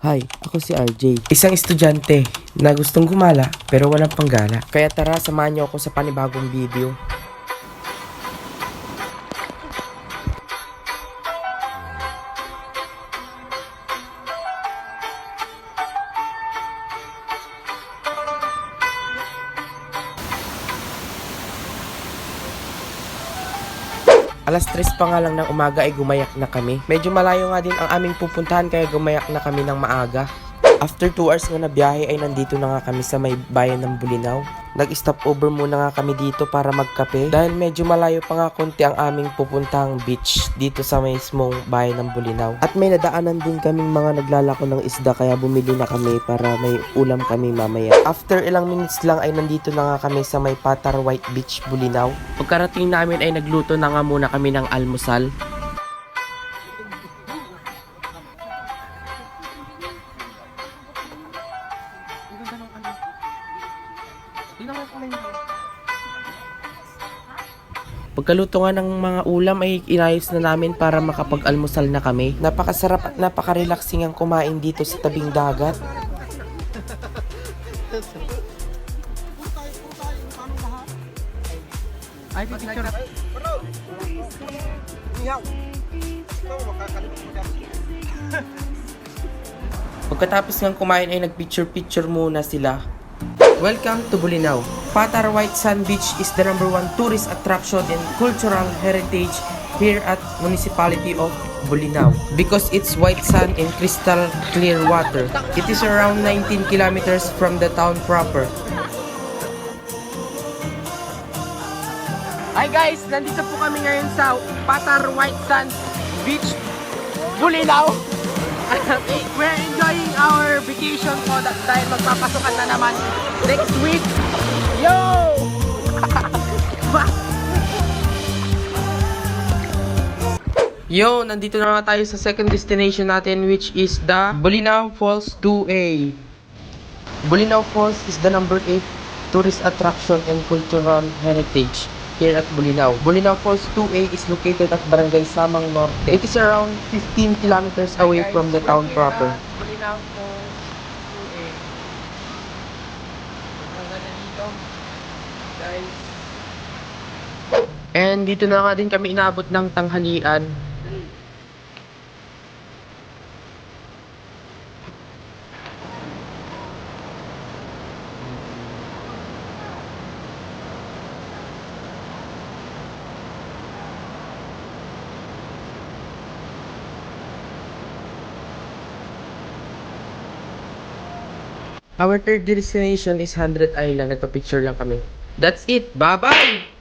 Hi, ako si RJ. Isang estudyante na gustong gumala pero walang panggala. Kaya tara, samahan niyo ako sa panibagong video. Alas 3 pa nga lang ng umaga ay gumayak na kami. Medyo malayo nga din ang aming pupuntahan kaya gumayak na kami ng maaga. After 2 hours nga na biyahe ay nandito na nga kami sa may bayan ng Bulinaw. Nag-stop over muna nga kami dito para magkape dahil medyo malayo pa nga konti ang aming pupuntahang beach dito sa mismong bayan ng Bulinaw. At may nadaanan din kaming mga naglalako ng isda kaya bumili na kami para may ulam kami mamaya. After ilang minutes lang ay nandito na nga kami sa may Patar White Beach, Bulinaw. Pagkarating namin ay nagluto na nga muna kami ng almusal. Pagkaluto nga ng mga ulam ay inayos na namin para makapag-almusal na kami. Napakasarap at napaka-relaxing ang kumain dito sa tabing dagat. Ay, picture. Pagkatapos ng kumain ay nag-picture-picture muna sila. Welcome to Bulinaw. Patar White Sand Beach is the #1 tourist attraction and cultural heritage here at Municipality of Bulinaw because it's white sand and crystal clear water. It is around 19 kilometers from the town proper. Hi guys, nandito po kami ngayon sa Patar White Sand Beach, Bulinaw. We're enjoying our vacation po dahil magpapasukan na naman next week. Yo! Yo, nandito na nga tayo sa second destination natin which is the Bulinaw Falls 2A. Bulinaw Falls is the #8 tourist attraction and cultural heritage here at Bulinaw. Bulinaw Falls 2A is located at Barangay Samang Norte. It is around 15 kilometers away from the town proper. Bulinaw Falls 2A. Hanggang na dito, guys. And dito na nga din kami inaabot ng tanghalian. Our third destination is 100 Island. Nagpa-picture lang kami. That's it. Bye-bye!